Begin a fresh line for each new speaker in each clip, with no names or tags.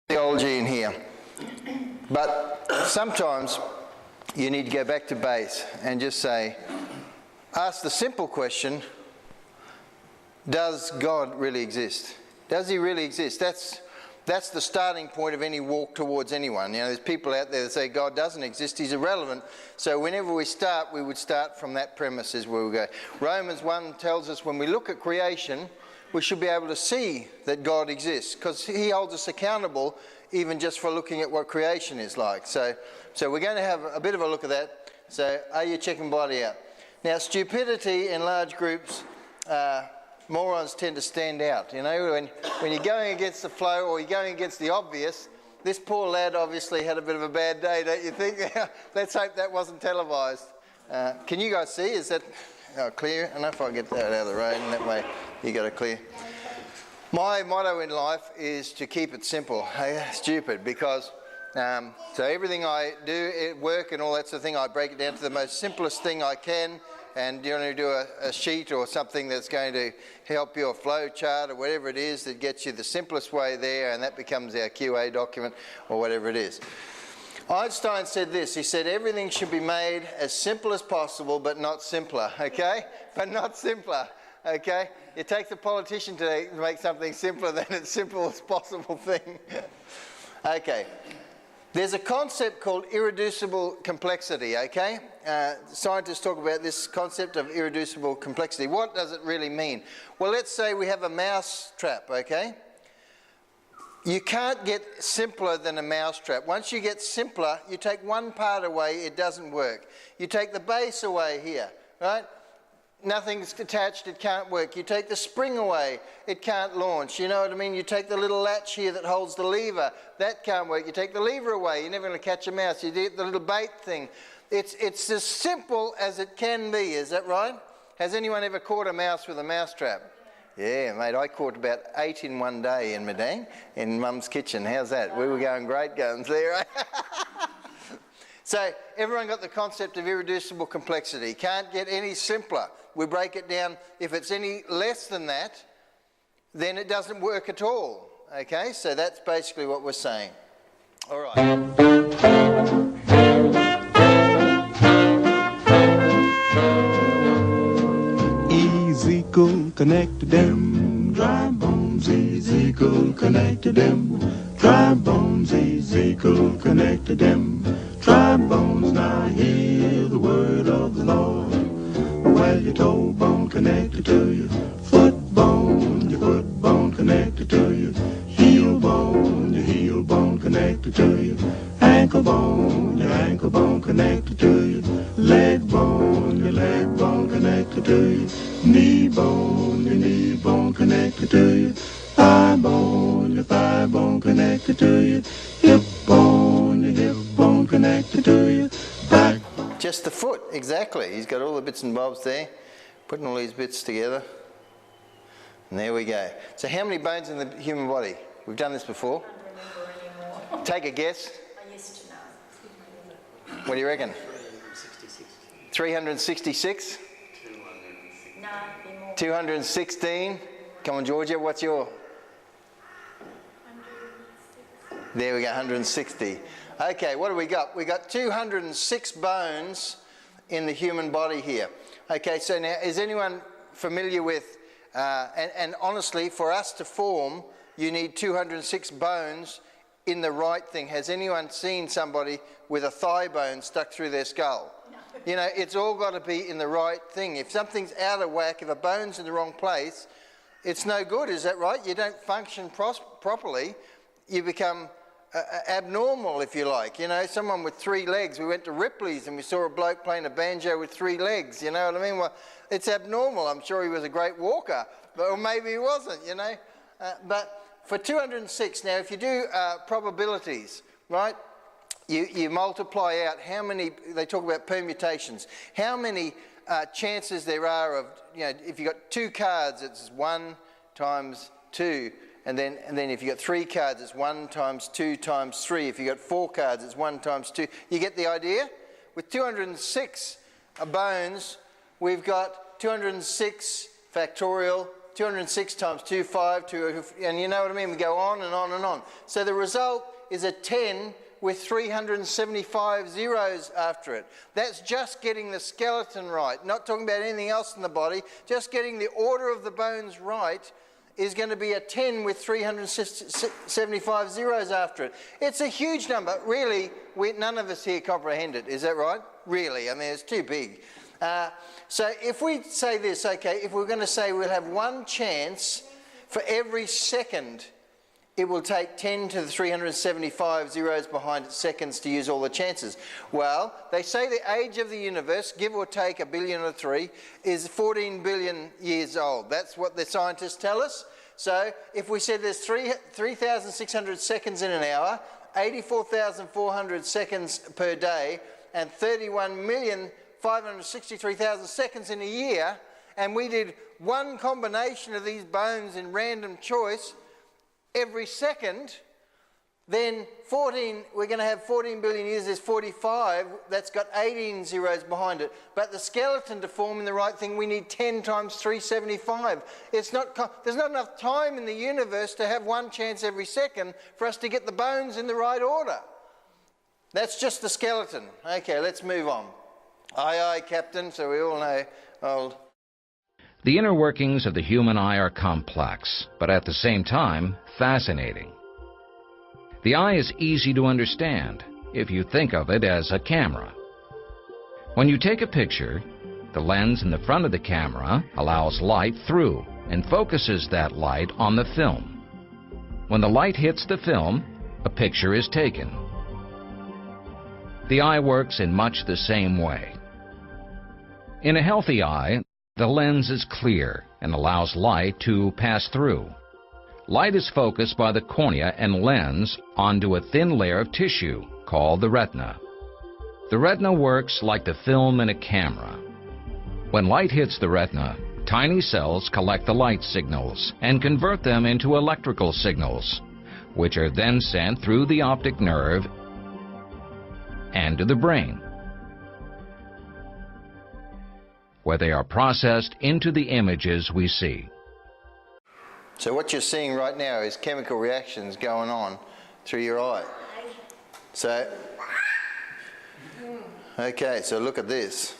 Theology in here, but sometimes you need to go back to base and just say, ask the simple question, does God really exist? Does he really exist? That's the starting point of any walk towards anyone. You know, there's people out there that say God doesn't exist, he's irrelevant. So whenever we start, we would start from that premise is where we go. Romans 1 tells us when we look at creation, we should be able to see that God exists because he holds us accountable even just for looking at what creation is like. So we're going to have a bit of a look at that. So are you checking body out? Now, stupidity in large groups, morons tend to stand out. You know, when you're going against the flow or you're going against the obvious, this poor lad obviously had a bit of a bad day, don't you think? Let's hope that wasn't televised. Can you guys see? Is that clear enough? I'll get that out of the road and that way you got it clear. My motto in life is to keep it simple. Stupid, because so everything I do at work and all that sort of thing, I break it down to the most simplest thing I can. And you're going to do a sheet or something that's going to help your flow chart or whatever it is that gets you the simplest way there, and that becomes our QA document or whatever it is. Einstein said this, he said everything should be made as simple as possible but not simpler, okay? But not simpler, okay? It takes a politician to make something simpler than its simplest possible thing. Okay. There's a concept called irreducible complexity, okay? Scientists talk about this concept of irreducible complexity. What does it really mean? Well, let's say we have a mouse trap, okay? You can't get simpler than a mouse trap. Once you get simpler, you take one part away, it doesn't work. You take the base away here, right? Nothing's attached, it can't work. You take the spring away, it can't launch. You know what I mean? You take the little latch here that holds the lever, that can't work. You take the lever away, you're never going to catch a mouse. You get the little bait thing. It's as simple as it can be, is that right? Has anyone ever caught a mouse with a mouse trap? Yeah, mate, I caught about 8 in one day in Madang, in Mum's kitchen. How's that? We were going great guns there, right? So everyone got the concept of irreducible complexity. Can't get any simpler. We break it down. If it's any less than that, then it doesn't work at all. Okay, so that's basically what we're saying. All right.
Ezekiel connected them dry bones. Ezekiel connected them dry bones. Ezekiel connected them dry bones. Now hear the word of the Lord. Well, your toe bone connected to your foot bone connected to your heel bone connected to your ankle bone connected to your leg bone connected to your knee bone connected to your thigh bone connected to your hip bone connected to your back.
Just the foot, exactly. He's got all the bits and bobs there, putting all these bits together. And there we go. So how many bones in the human body? We've done this before.
I don't remember anymore.
Take a guess.
I used to know.
What do you reckon?
366.
366?
No, be more.
216? Come on, Georgia, what's your?
106.
There we go, 160. Okay, what do we got? We got 206 bones in the human body here. Okay, so now is anyone familiar with, and honestly, for us to form, you need 206 bones in the right thing. Has anyone seen somebody with a thigh bone stuck through their skull?
No.
You know, it's all got to be in the right thing. If something's out of whack, if a bone's in the wrong place, it's no good, is that right? You don't function properly. You become abnormal, if you like. You know, someone with 3 legs. We went to Ripley's and we saw a bloke playing a banjo with 3 legs. You know what I mean? Well, it's abnormal. I'm sure he was a great walker, or maybe he wasn't, you know. But for 206, now if you do probabilities, right, you multiply out how many, they talk about permutations, how many chances there are of, you know, if you've got 2 cards, it's 1 times 2, and then if you've got 3 cards, it's 1 times 2 times 3. If you've got 4 cards, it's 1 times 2. You get the idea? With 206 bones, we've got 206 factorial, 206 times 2, 5, 2, and you know what I mean? We go on and on and on. So the result is a 10 with 375 zeros after it. That's just getting the skeleton right, not talking about anything else in the body, just getting the order of the bones right is going to be a 10 with 375 zeros after it. It's a huge number. Really, none of us here comprehend it. Is that right? Really, I mean, it's too big. So if we say this, okay, if we're going to say we'll have 1 chance for every second, it will take 10 to the 375 zeros behind it seconds to use all the chances. Well, they say the age of the universe, give or take 1 billion or 3, is 14 billion years old. That's what the scientists tell us. So if we said there's 3,600 seconds in an hour, 84,400 seconds per day, and 31,563,000 seconds in a year, and we did 1 combination of these bones in random choice every second, then we're going to have 14 billion years, there's 45, that's got 18 zeros behind it. But the skeleton to form in the right thing, we need 10 times 375. There's not enough time in the universe to have 1 chance every second for us to get the bones in the right order. That's just the skeleton. Okay, let's move on. Aye, aye, Captain, so we all know old.
The inner workings of the human eye are complex, but at the same time, fascinating. The eye is easy to understand if you think of it as a camera. When you take a picture, the lens in the front of the camera allows light through and focuses that light on the film. When the light hits the film, a picture is taken. The eye works in much the same way. In a healthy eye, the lens is clear and allows light to pass through. Light is focused by the cornea and lens onto a thin layer of tissue called the retina. The retina works like the film in a camera. When light hits the retina, tiny cells collect the light signals and convert them into electrical signals, which are then sent through the optic nerve and to the brain, where they are processed into the images we see.
So what you're seeing right now is chemical reactions going on through your eye. So, okay, so look at this.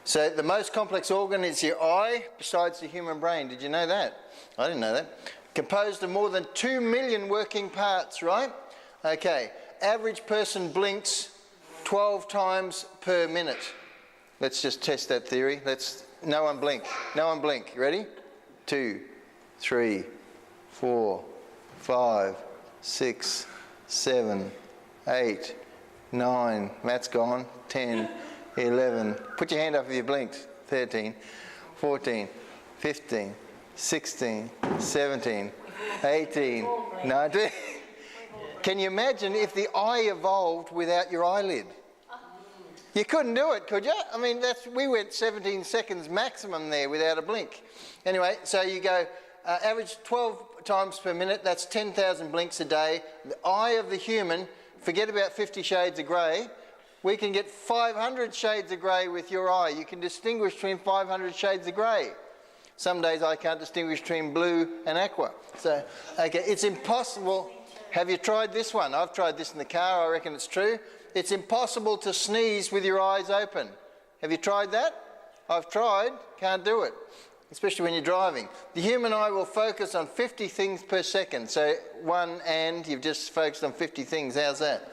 So the most complex organ is your eye, besides the human brain. Did you know that? I didn't know that. Composed of more than 2 million working parts, right? Okay, average person blinks 12 times per minute. Let's just test that theory. No one blink. No one blink. You ready? 2, 3, 4, 5, 6, 7, 8, 9. Matt's gone. 10, 11. Put your hand up if you blinked. 13, 14, 15, 16, 17, 18, 19. Can you imagine if the eye evolved without your eyelid? You couldn't do it, could you? I mean, we went 17 seconds maximum there without a blink. Anyway, so you go average 12 times per minute, that's 10,000 blinks a day. The eye of the human, forget about 50 shades of grey, we can get 500 shades of grey with your eye. You can distinguish between 500 shades of grey. Some days I can't distinguish between blue and aqua. So, okay, it's impossible. Have you tried this one? I've tried this in the car, I reckon it's true. It's impossible to sneeze with your eyes open. Have you tried that? I've tried, can't do it, especially when you're driving. The human eye will focus on 50 things per second. So you've just focused on 50 things. How's that?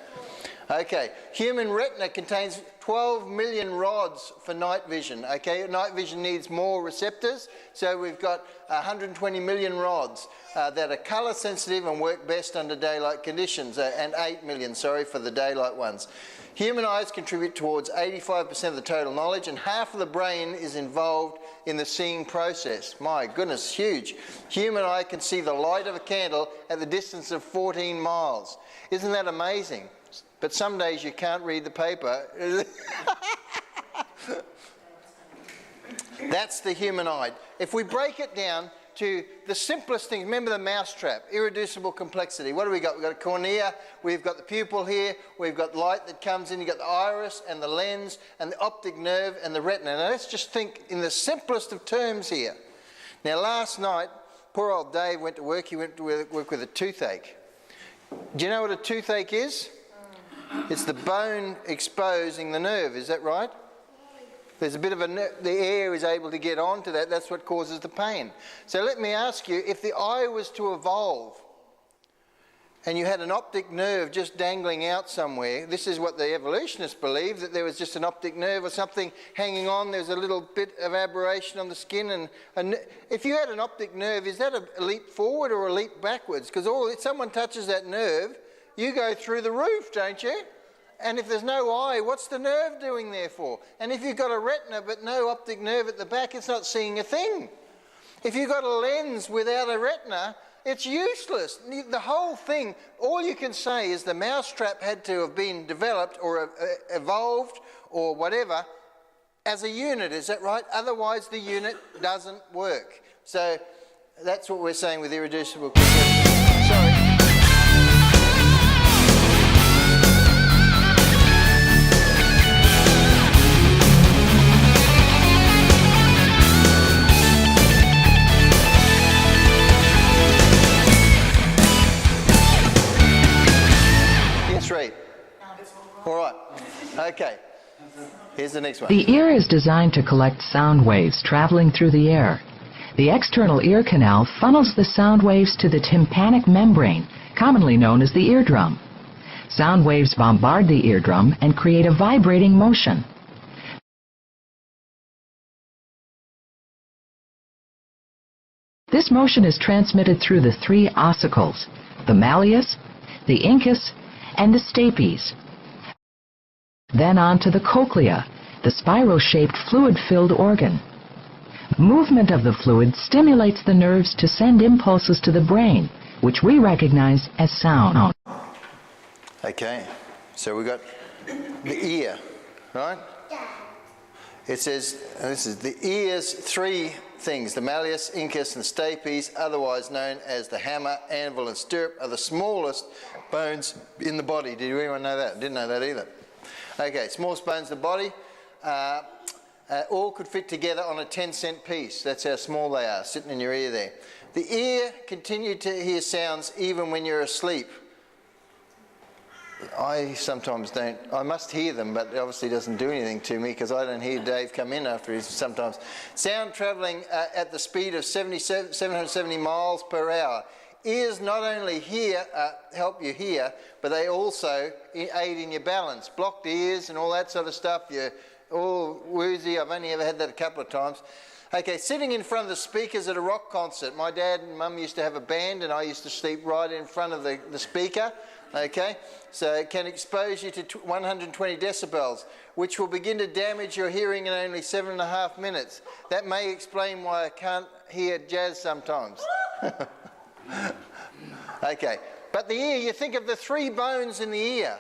Okay, human retina contains 12 million rods for night vision. Okay, night vision needs more receptors, so we've got 120 million rods that are colour sensitive and work best under daylight conditions, and 8 million, sorry, for the daylight ones. Human eyes contribute towards 85% of the total knowledge, and half of the brain is involved in the seeing process. My goodness, huge. Human eye can see the light of a candle at the distance of 14 miles. Isn't that amazing? But some days you can't read the paper. That's the human eye. If we break it down to the simplest things, remember the mousetrap, irreducible complexity. What do we got? We've got a cornea, we've got the pupil here, we've got light that comes in, you've got the iris and the lens and the optic nerve and the retina. Now let's just think in the simplest of terms here. Now last night, poor old Dave went to work, he went to work with a toothache. Do you know what a toothache is? It's the bone exposing the nerve, is that right? There's a bit of the air is able to get onto that, that's what causes the pain. So let me ask you, if the eye was to evolve and you had an optic nerve just dangling out somewhere, this is what the evolutionists believe, that there was just an optic nerve or something hanging on, there's a little bit of aberration on the skin, and if you had an optic nerve, is that a leap forward or a leap backwards? Because if someone touches that nerve, you go through the roof, don't you? And if there's no eye, what's the nerve doing there for? And if you've got a retina but no optic nerve at the back, it's not seeing a thing. If you've got a lens without a retina, it's useless. The whole thing, all you can say is the mousetrap had to have been developed or evolved or whatever as a unit, is that right? Otherwise the unit doesn't work. So that's what we're saying with irreducible complexity. Sorry. All right. Okay. Here's the next one.
The ear is designed to collect sound waves traveling through the air. The external ear canal funnels the sound waves to the tympanic membrane, commonly known as the eardrum. Sound waves bombard the eardrum and create a vibrating motion. This motion is transmitted through the three ossicles, the malleus, the incus, and the stapes. Then on to the cochlea, the spiral-shaped fluid-filled organ. Movement of the fluid stimulates the nerves to send impulses to the brain, which we recognize as sound.
Okay, so we've got the ear, right? It says, this is the ear's three things, the malleus, incus, and stapes, otherwise known as the hammer, anvil, and stirrup, are the smallest bones in the body. Did anyone know that? Didn't know that either. Okay, smallest bones in the body, all could fit together on a 10-cent piece. That's how small they are, sitting in your ear there. The ear continued to hear sounds even when you're asleep. I sometimes don't. I must hear them, but it obviously doesn't do anything to me because I don't hear Dave come in after he's sometimes. Sound travelling at the speed of 770 miles per hour. Ears not only help you hear, but they also aid in your balance. Blocked ears and all that sort of stuff, you're all woozy. I've only ever had that a couple of times. Okay, sitting in front of the speakers at a rock concert. My dad and mum used to have a band and I used to sleep right in front of the speaker. Okay, so it can expose you to 120 decibels, which will begin to damage your hearing in only 7.5 minutes. That may explain why I can't hear jazz sometimes. Okay, but the ear, you think of the three bones in the ear.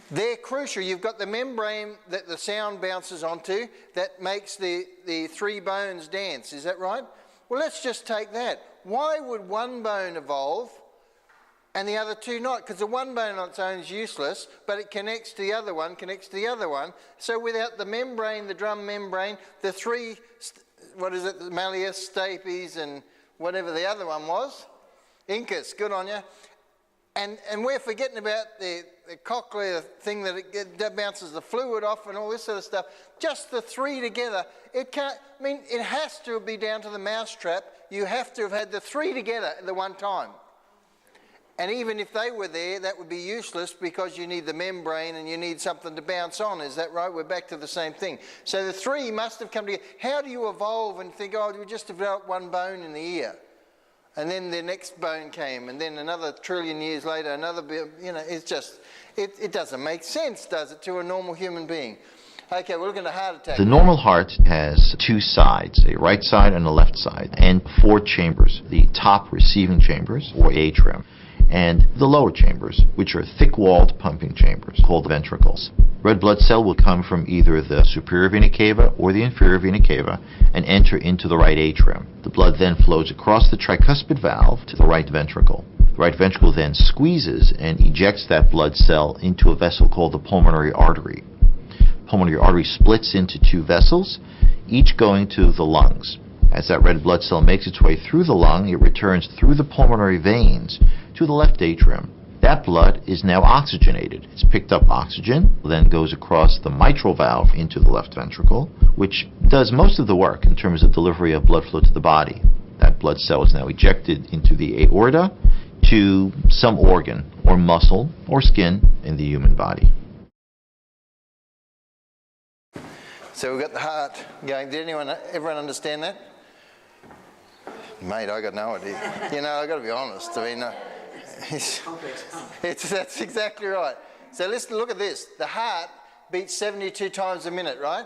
They're crucial. You've got the membrane that the sound bounces onto that makes the three bones dance. Is that right? Well, let's just take that. Why would one bone evolve and the other two not? Because the one bone on its own is useless, but it connects to the other one, connects to the other one. So without the membrane, the drum membrane, the three, the malleus, stapes, and whatever the other one was, incus, good on you. And we're forgetting about the cochlear thing that bounces the fluid off and all this sort of stuff. Just the three together, it has to be down to the mousetrap. You have to have had the three together at the one time. And even if they were there, that would be useless because you need the membrane and you need something to bounce on. Is that right? We're back to the same thing. So the three must have come together. How do you evolve and think, oh, we just developed one bone in the ear? And then the next bone came, and then another trillion years later, another, it's just, it doesn't make sense, does it, to a normal human being? Okay, we're looking at a heart attack.
The normal heart has two sides, a right side and a left side, and four chambers, the top receiving chambers, or atrium, and the lower chambers, which are thick-walled pumping chambers, called ventricles. Red blood cell will come from either the superior vena cava or the inferior vena cava and enter into the right atrium. The blood then flows across the tricuspid valve to the right ventricle. The right ventricle then squeezes and ejects that blood cell into a vessel called the pulmonary artery. Pulmonary artery splits into two vessels, each going to the lungs. As that red blood cell makes its way through the lung, it returns through the pulmonary veins to the left atrium. That blood is now oxygenated. It's picked up oxygen, then goes across the mitral valve into the left ventricle, which does most of the work in terms of delivery of blood flow to the body. That blood cell is now ejected into the aorta to some organ or muscle or skin in the human body.
So we've got the heart going. Did everyone understand that? Mate, I got no idea. I got to be honest. I mean, that's exactly right. So let's look at this. The heart beats 72 times a minute, right?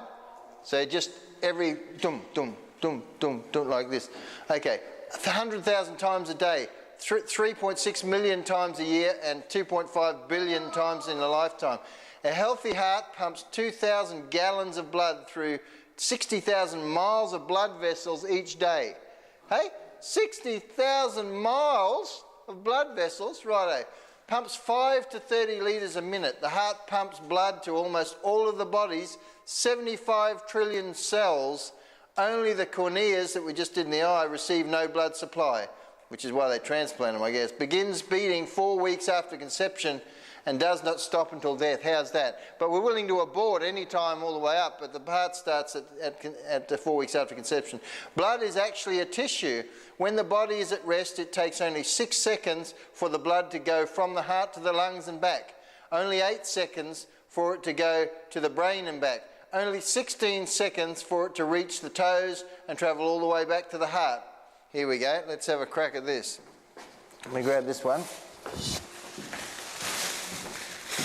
So just every dum, dum, dum, dum, dum, like this. Okay, 100,000 times a day, 3.6 million times a year, and 2.5 billion times in a lifetime. A healthy heart pumps 2,000 gallons of blood through 60,000 miles of blood vessels each day. Hey, 60,000 miles of blood vessels, righto. Pumps 5 to 30 litres a minute. The heart pumps blood to almost all of the body's 75 trillion cells. Only the corneas that we just did in the eye receive no blood supply, which is why they transplant them, I guess. Begins beating 4 weeks after conception and does not stop until death. How's that? But we're willing to abort any time all the way up, but the heart starts at 4 weeks after conception. Blood is actually a tissue. When the body is at rest, it takes only 6 seconds for the blood to go from the heart to the lungs and back. Only 8 seconds for it to go to the brain and back. Only 16 seconds for it to reach the toes and travel all the way back to the heart. Here we go. Let's have a crack at this. Let me grab this one.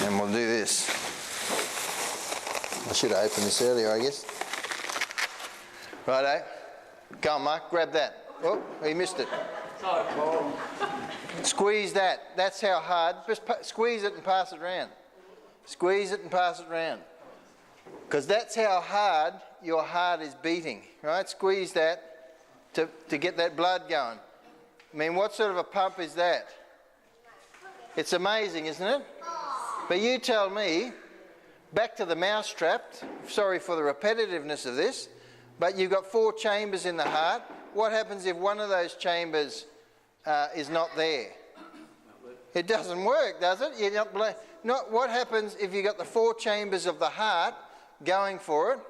And we'll do this. I should have opened this earlier, I guess. Righto. Go on, Mark, grab that. Oh, he missed it. Squeeze that. That's how hard. Just squeeze it and pass it around. Squeeze it and pass it around. Because that's how hard your heart is beating, right? Squeeze that to get that blood going. I mean, what sort of a pump is that? It's amazing, isn't it? But you tell me, back to the mousetrap, sorry for the repetitiveness of this, but you've got 4 chambers in the heart. What happens if one of those chambers is not there? It doesn't work, does it? You're not what happens if you've got the 4 chambers of the heart going for it,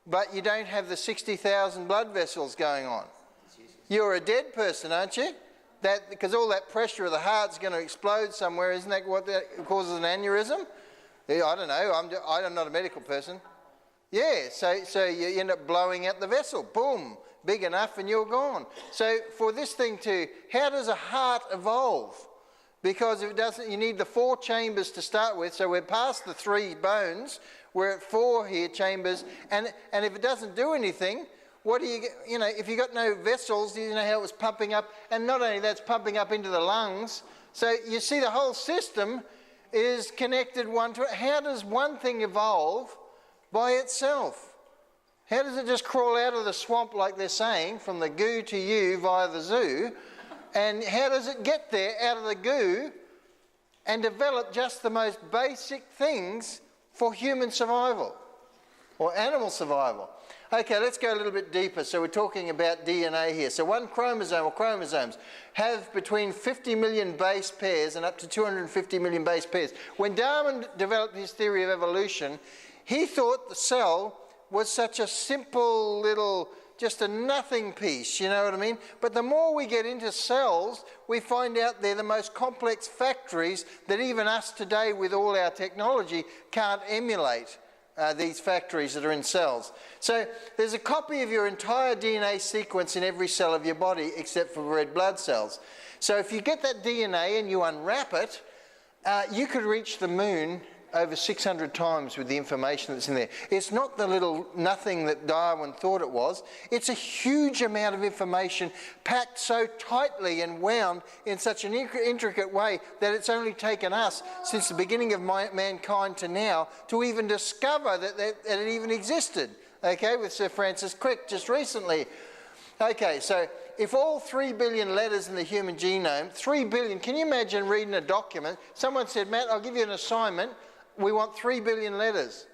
but you don't have the 60,000 blood vessels going on? You're a dead person, aren't you? Because all that pressure of the heart's going to explode somewhere. Isn't that what that causes an aneurysm? Yeah, I don't know. I'm not a medical person. Yeah, so you end up blowing out the vessel. Boom, big enough and you're gone. So for this thing how does a heart evolve? Because if it doesn't, you need the 4 chambers to start with. So we're past the 3 bones. We're at 4 here chambers. And if it doesn't do anything, what do you get? If you've got no vessels, you know how it was pumping up. And not only that's pumping up into the lungs. So you see the whole system is connected one to it. How does one thing evolve by itself? How does it just crawl out of the swamp, like they're saying, from the goo to you via the zoo? And how does it get there out of the goo and develop just the most basic things for human survival or animal survival? Okay, let's go a little bit deeper. So we're talking about DNA here. So one chromosome or chromosomes have between 50 million base pairs and up to 250 million base pairs. When Darwin developed his theory of evolution, he thought the cell was such a simple little just a nothing piece, you know what I mean? But the more we get into cells, we find out they're the most complex factories that even us today with all our technology can't emulate. These factories that are in cells. So there's a copy of your entire DNA sequence in every cell of your body except for red blood cells. So if you get that DNA and you unwrap it, you could reach the moon over 600 times with the information that's in there. It's not the little nothing that Darwin thought it was. It's a huge amount of information packed so tightly and wound in such an intricate way that it's only taken us since the beginning of mankind to now to even discover that it even existed. Okay, with Sir Francis Crick just recently. Okay, so if all 3 billion letters in the human genome, 3 billion, can you imagine reading a document? Someone said, Matt, I'll give you an assignment. We want 3 billion letters.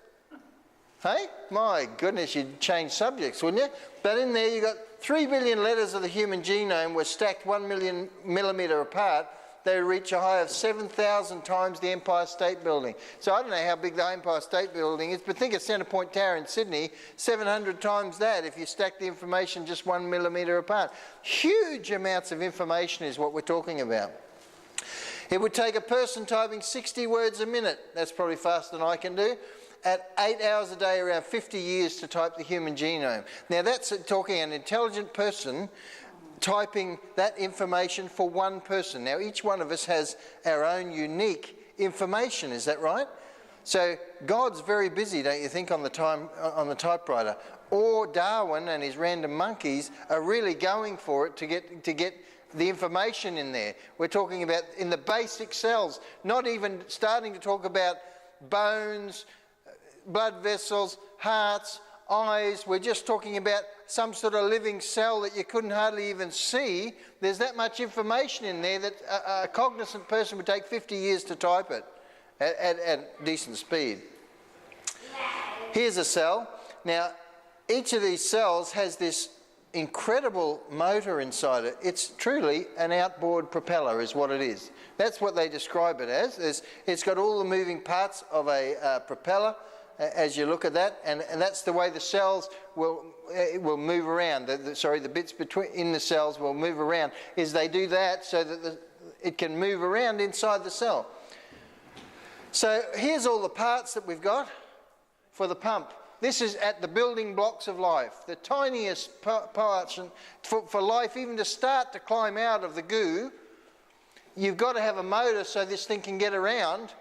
Hey? My goodness, you'd change subjects, wouldn't you? But in there you got 3 billion letters of the human genome were stacked 1 million millimetre apart. They reach a high of 7,000 times the Empire State Building. So I don't know how big the Empire State Building is, but think of Centre Point Tower in Sydney, 700 times that if you stack the information just 1 millimetre apart. Huge amounts of information is what we're talking about. It would take a person typing 60 words a minute, that's probably faster than I can do, at 8 hours a day, around 50 years to type the human genome. Now that's talking an intelligent person typing that information for one person. Now each one of us has our own unique information, is that right? So God's very busy, don't you think, on the typewriter. Or Darwin and his random monkeys are really going for it to get the information in there. We're talking about in the basic cells, not even starting to talk about bones, blood vessels, hearts, eyes. We're just talking about some sort of living cell that you couldn't hardly even see. There's that much information in there that a cognizant person would take 50 years to type it at decent speed. Here's a cell. Now, each of these cells has this incredible motor inside it. It's truly an outboard propeller is what it is. That's what they describe it as. It's got all the moving parts of a propeller as you look at that, and that's the way the cells will move around. The bits in the cells will move around, is they do that so that it can move around inside the cell. So here's all the parts that we've got for the pump. This is at the building blocks of life, the tiniest parts. For life even to start to climb out of the goo, you've got to have a motor so this thing can get around.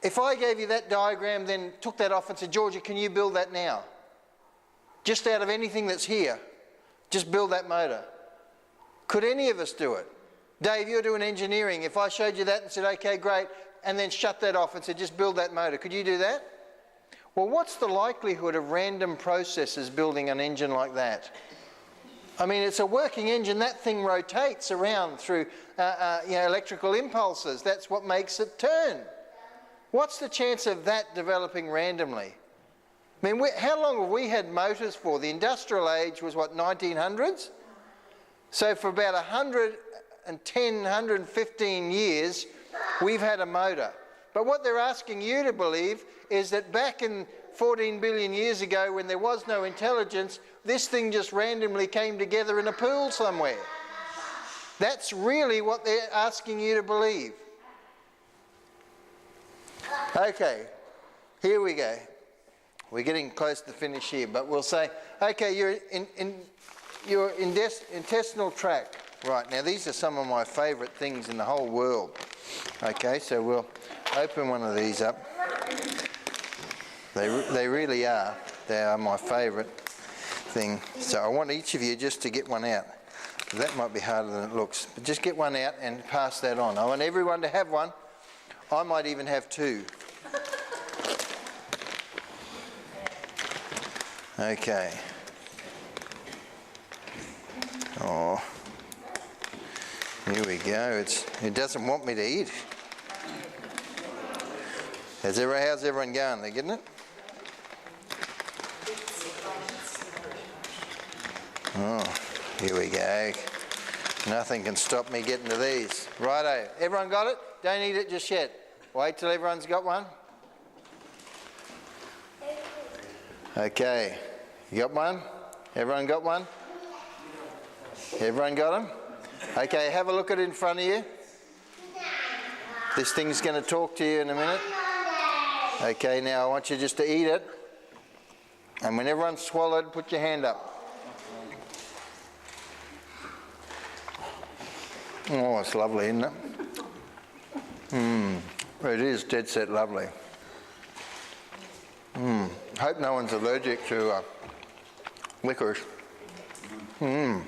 If I gave you that diagram, then took that off and said, Georgia, can you build that now? Just out of anything that's here, just build that motor. Could any of us do it? Dave, you're doing engineering. If I showed you that and said, okay, great, and then shut that off and said, just build that motor, could you do that? Well, what's the likelihood of random processes building an engine like that? I mean, it's a working engine. That thing rotates around through electrical impulses. That's what makes it turn. What's the chance of that developing randomly? I mean, how long have we had motors for? The industrial age was, what, 1900s? So for about 110, 115 years, we've had a motor. But what they're asking you to believe is that back in 14 billion years ago, when there was no intelligence, this thing just randomly came together in a pool somewhere. That's really what they're asking you to believe. Okay, here we go. We're getting close to the finish here, but we'll say, okay, your intestinal tract. Right, now these are some of my favourite things in the whole world. Okay, so we'll open one of these up. They really are. They are my favourite thing. So I want each of you just to get one out. That might be harder than it looks. But just get one out and pass that on. I want everyone to have one. I might even have two. Okay. Oh. Here we go. It doesn't want me to eat. How's everyone going? They getting it? Oh, here we go. Nothing can stop me getting to these. Righto. Everyone got it? Don't eat it just yet. Wait till everyone's got one. Okay. You got one? Everyone got one? Everyone got them? Okay, have a look at it in front of you. This thing's going to talk to you in a minute. Okay, now I want you just to eat it. And when everyone's swallowed, put your hand up. Oh, it's lovely, isn't it? It is dead set lovely. Hope no one's allergic to licorice. I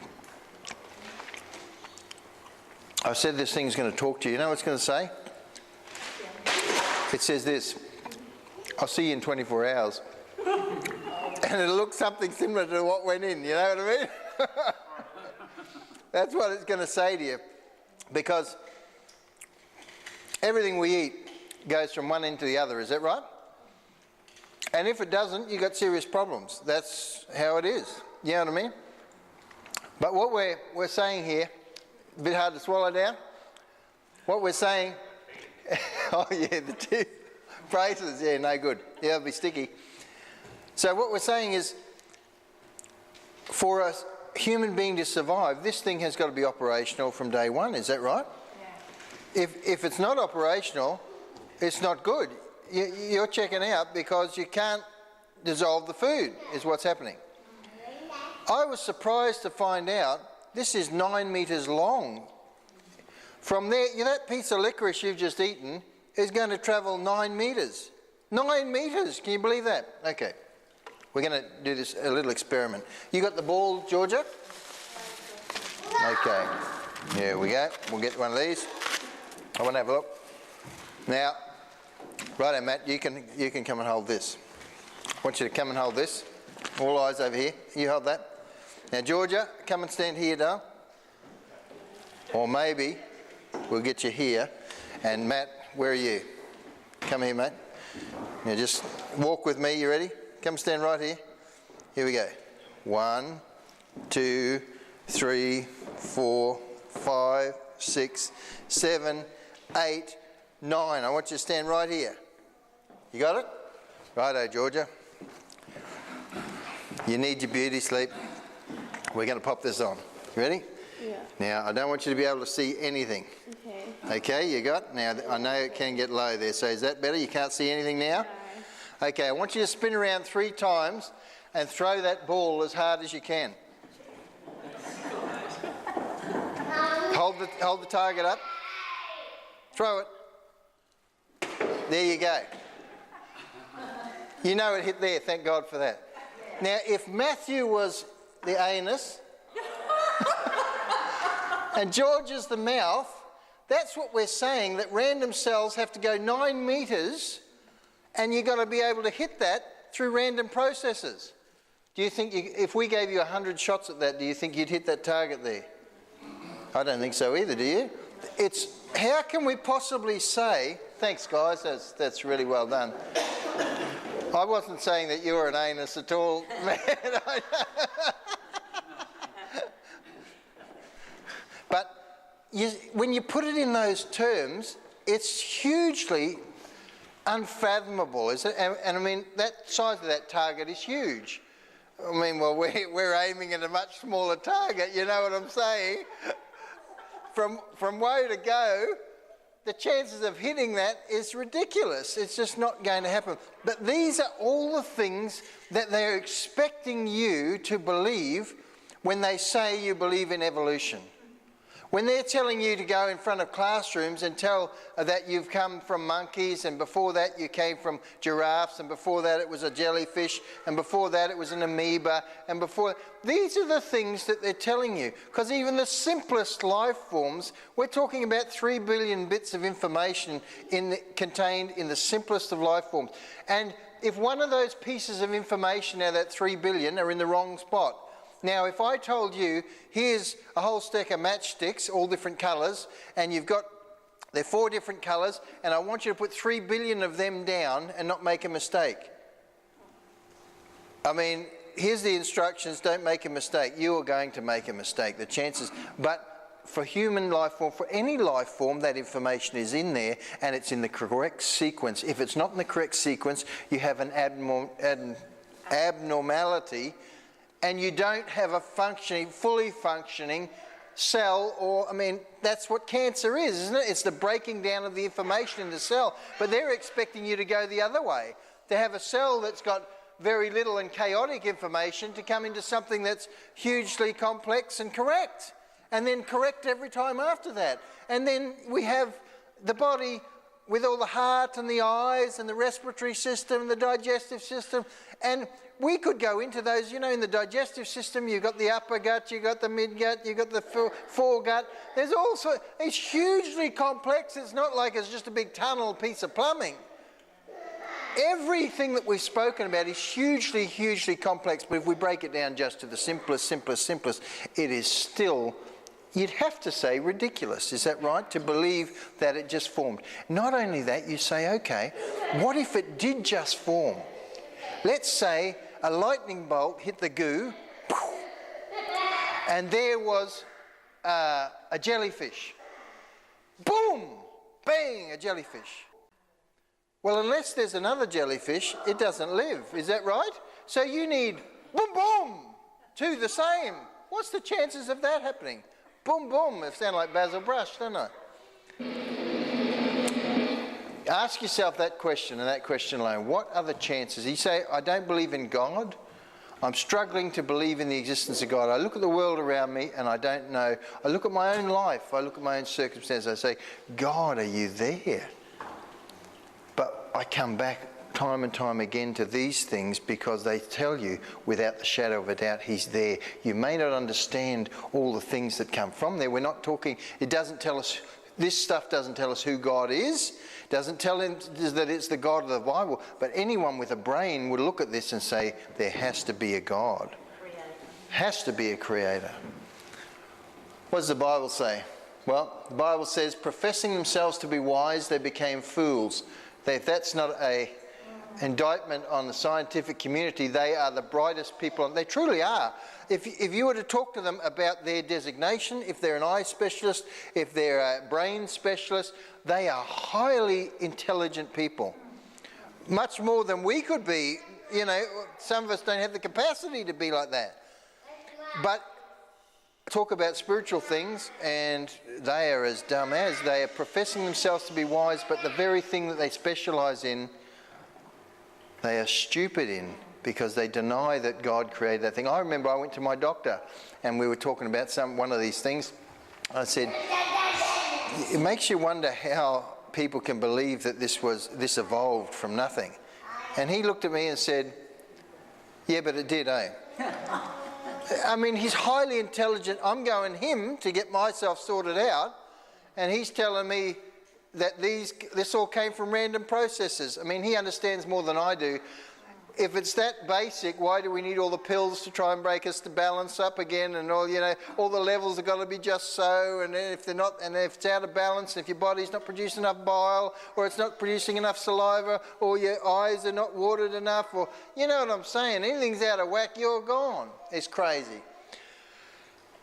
said this thing's going to talk to you. You know what it's going to say? It says this: I'll see you in 24 hours. And it'll look something similar to what went in, you know what I mean? That's what it's going to say to you. Because everything we eat goes from one end to the other, is that right? And if it doesn't, you've got serious problems. That's how it is. You know what I mean? But what we're saying here, a bit hard to swallow down. What we're saying, oh yeah, the two phrases, yeah, no good. Yeah, it'll be sticky. So what we're saying is, for a human being to survive, this thing has got to be operational from day one, is that right? Yeah. If it's not operational, it's not good. You're checking out because you can't dissolve the food, is what's happening. I was surprised to find out this is 9 metres long. From there, that piece of licorice you've just eaten is going to travel 9 metres. 9 metres, can you believe that? Okay, we're going to do this, a little experiment. You got the ball, Georgia? Okay, here we go. We'll get one of these. I want to have a look. Now, righto, Matt, you can come and hold this. I want you to come and hold this. All eyes over here. You hold that. Now, Georgia, come and stand here, darling. Or maybe we'll get you here. And Matt, where are you? Come here, mate. Now, just walk with me. You ready? Come stand right here. Here we go. 1, 2, 3, 4, 5, 6, 7, 8, 9. I want you to stand right here. You got it? Righto, Georgia. You need your beauty sleep. We're going to pop this on. You ready?
Yeah.
Now, I don't want you to be able to see anything.
Okay.
Okay, you got? Now, I know it can get low there, so is that better? You can't see anything now?
No.
Okay, I want you to spin around 3 times and throw that ball as hard as you can. Hold the target up. Throw it. There you go. You know it hit there, thank God for that. Now, if Matthew was the anus and George is the mouth, that's what we're saying, that random cells have to go 9 metres and you've got to be able to hit that through random processes. Do you think, if we gave you 100 shots at that, do you think you'd hit that target there? I don't think so either, do you? It's, how can we possibly say, thanks guys, that's really well done. I wasn't saying that you were an anus at all, man. But when you put it in those terms, it's hugely unfathomable, is it? And I mean, that size of that target is huge. I mean, well, we're aiming at a much smaller target, you know what I'm saying? From way to go, the chances of hitting that is ridiculous. It's just not going to happen. But these are all the things that they're expecting you to believe when they say you believe in evolution. When they're telling you to go in front of classrooms and tell that you've come from monkeys, and before that you came from giraffes, and before that it was a jellyfish, and before that it was an amoeba, and before... These are the things that they're telling you. Because even the simplest life forms, we're talking about 3 billion bits of information contained in the simplest of life forms. And if one of those pieces of information out of that 3 billion are in the wrong spot, now, if I told you, here's a whole stack of matchsticks, all different colours, and they're 4 different colours, and I want you to put 3 billion of them down and not make a mistake. I mean, here's the instructions, don't make a mistake. You are going to make a mistake, the chances. But for human life form, for any life form, that information is in there, and it's in the correct sequence. If it's not in the correct sequence, you have an abnormality and you don't have a fully functioning cell, or, I mean, that's what cancer is, isn't it? It's the breaking down of the information in the cell. But they're expecting you to go the other way, to have a cell that's got very little and chaotic information to come into something that's hugely complex and correct, and then correct every time after that. And then we have the body with all the heart and the eyes and the respiratory system and the digestive system. And we could go into those, you know, in the digestive system, you've got the upper gut, you've got the mid-gut, you've got the foregut. There's also, it's hugely complex. It's not like it's just a big tunnel piece of plumbing. Everything that we've spoken about is hugely, hugely complex, but if we break it down just to the simplest, it is still, you'd have to say, ridiculous. Is that right? To believe that it just formed. Not only that, you say, okay, what if it did just form? Let's say a lightning bolt hit the goo, and there was a jellyfish. Boom! Bang! A jellyfish. Well, unless there's another jellyfish, it doesn't live. Is that right? So you need boom, boom, two the same. What's the chances of that happening? Boom, boom. They sound like Basil Brush, don't they? Ask yourself that question and that question alone. What are the chances? You say, I don't believe in God. I'm struggling to believe in the existence of God. I look at the world around me and I don't know. I look at my own life. I look at my own circumstances. I say, God, are you there? But I come back time and time again to these things because they tell you without the shadow of a doubt He's there. You may not understand all the things that come from there. We're not talking, it doesn't tell us, this stuff doesn't tell us who God is. Doesn't tell him that it's the God of the Bible. But anyone with a brain would look at this and say, there has to be a God. Creator. Has to be a creator. What does the Bible say? Well, the Bible says, professing themselves to be wise, they became fools. That's not an indictment on the scientific community. They are the brightest people, and they truly are. If you were to talk to them about their designation, if they're an eye specialist, if they're a brain specialist, they are highly intelligent people. Much more than we could be. You know, some of us don't have the capacity to be like that. But talk about spiritual things, and they are as dumb as. They are professing themselves to be wise, but the very thing that they specialise in, they are stupid in, because they deny that God created that thing. I remember I went to my doctor and we were talking about one of these things. I said, it makes you wonder how people can believe that this evolved from nothing. And he looked at me and said, yeah, but it did, eh? I mean, he's highly intelligent. I'm going him to get myself sorted out, and he's telling me that this all came from random processes. I mean, he understands more than I do. If it's that basic, why do we need all the pills to try and break us to balance up again, and all, you know, all the levels have got to be just so, and then if they're not, and if it's out of balance, if your body's not producing enough bile, or it's not producing enough saliva, or your eyes are not watered enough, or, you know what I'm saying, anything's out of whack, you're gone. It's crazy.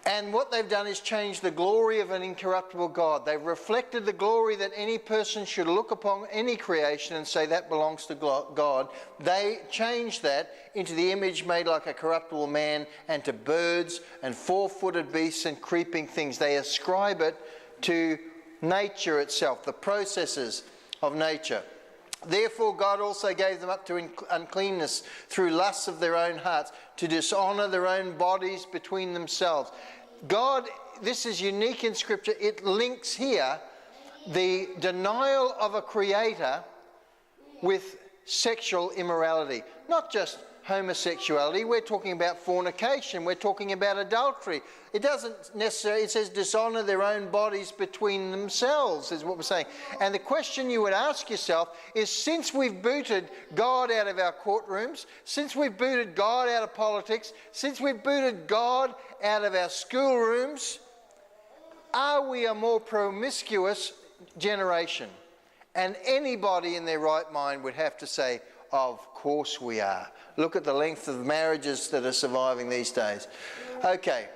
And what they've done is change the glory of an incorruptible God. They've reflected the glory that any person should look upon any creation and say that belongs to God. They changed that into the image made like a corruptible man, and to birds and four-footed beasts and creeping things. They ascribe it to nature itself, the processes of nature. Therefore God also gave them up to uncleanness through lusts of their own hearts, to dishonour their own bodies between themselves. God, this is unique in Scripture, it links here the denial of a creator with sexual immorality. Not just homosexuality, we're talking about fornication, we're talking about adultery. It doesn't necessarily, it says dishonour their own bodies between themselves, is what we're saying. And the question you would ask yourself is, since we've booted God out of our courtrooms, since we've booted God out of politics, since we've booted God out of our schoolrooms, are we a more promiscuous generation? And anybody in their right mind would have to say, of course we are. Look at the length of marriages that are surviving these days. Okay,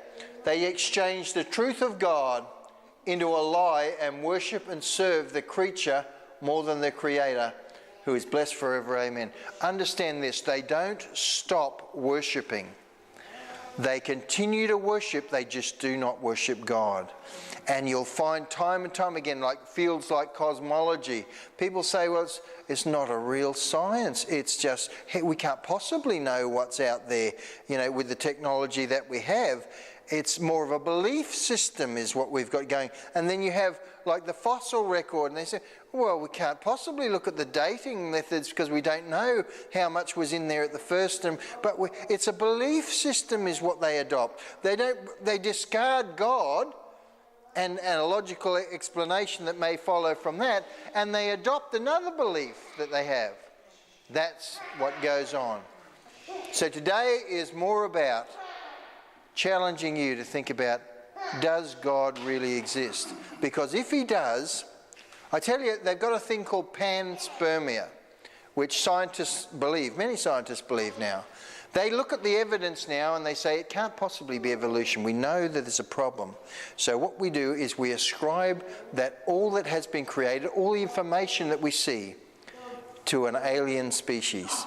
they exchanged the truth of God into a lie and worship and serve the creature more than the Creator, who is blessed forever, amen. Understand this, they don't stop worshipping. They continue to worship, they just do not worship God. And you'll find time and time again, like fields like cosmology, people say, well, it's not a real science. It's just, hey, we can't possibly know what's out there, you know, with the technology that we have. It's more of a belief system is what we've got going. And then you have like the fossil record, and they say, well, we can't possibly look at the dating methods because we don't know how much was in there at the first. But it's a belief system is what they adopt. They discard God and a logical explanation that may follow from that, and they adopt another belief that they have. That's what goes on. So today is more about challenging you to think about, does God really exist? Because if he does, I tell you, they've got a thing called panspermia, which scientists believe, many scientists believe now. They look at the evidence now and they say it can't possibly be evolution. We know that there's a problem. So what we do is we ascribe that all that has been created, all the information that we see, to an alien species.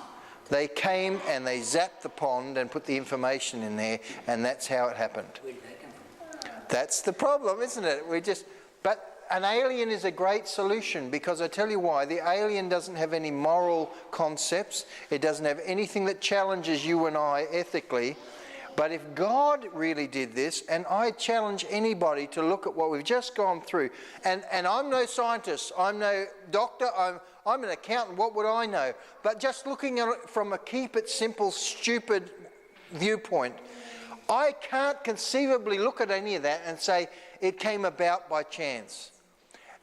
They came and they zapped the pond and put the information in there, and that's how it happened. That's the problem, isn't it? But an alien is a great solution, because I tell you why. The alien doesn't have any moral concepts. It doesn't have anything that challenges you and I ethically. But if God really did this, and I challenge anybody to look at what we've just gone through, and I'm no scientist, I'm no doctor, I'm an accountant, what would I know? But just looking at it from a keep it simple, stupid viewpoint, I can't conceivably look at any of that and say it came about by chance.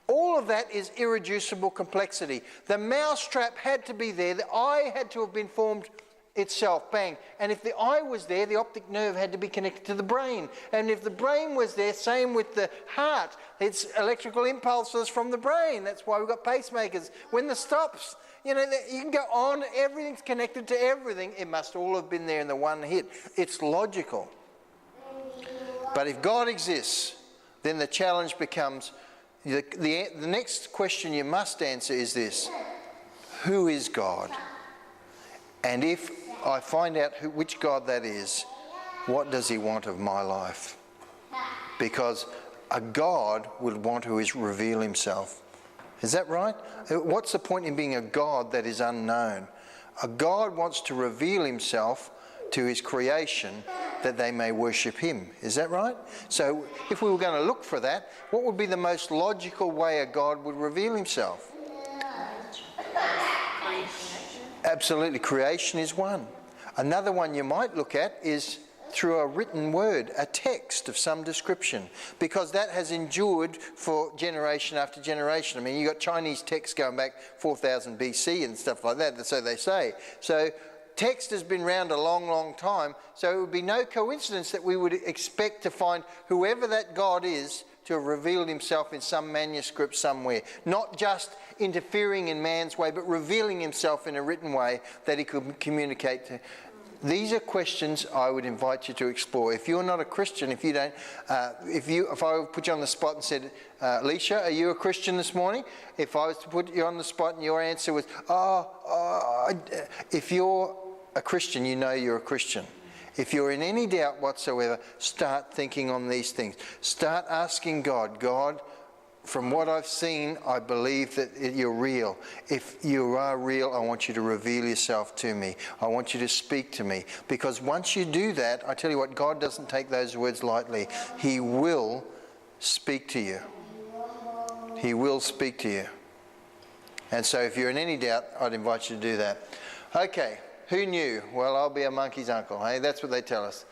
All of that is irreducible complexity. The mousetrap had to be there, the eye had to have been formed itself, bang. And if the eye was there, the optic nerve had to be connected to the brain. And if the brain was there, same with the heart. It's electrical impulses from the brain. That's why we've got pacemakers. When the stops, you know, you can go on, everything's connected to everything. It must all have been there in the one hit. It's logical. But if God exists, then the challenge becomes, the next question you must answer is this: who is God? And if I find out which God that is, what does he want of my life? Because a God would want to reveal himself. Is that right? What's the point in being a God that is unknown? A God wants to reveal himself to his creation that they may worship him. Is that right? So if we were going to look for that, what would be the most logical way a God would reveal himself? Absolutely, creation is one. Another one you might look at is through a written word, a text of some description, because that has endured for generation after generation. I mean, you've got Chinese texts going back 4,000 BC and stuff like that, so they say. So text has been around a long, long time, so it would be no coincidence that we would expect to find whoever that God is to have revealed himself in some manuscript somewhere. Not just interfering in man's way, but revealing himself in a written way that he could communicate to. These are questions I would invite you to explore. If you're not a Christian, if I put you on the spot and said, Leisha, are you a Christian this morning? If I was to put you on the spot and your answer was, if you're a Christian, you know you're a Christian. If you're in any doubt whatsoever, start thinking on these things. Start asking God, from what I've seen, I believe that you're real. If you are real, I want you to reveal yourself to me. I want you to speak to me. Because once you do that, I tell you what, God doesn't take those words lightly. He will speak to you. He will speak to you. And so if you're in any doubt, I'd invite you to do that. Okay. Who knew? Well, I'll be a monkey's uncle. Hey, that's what they tell us.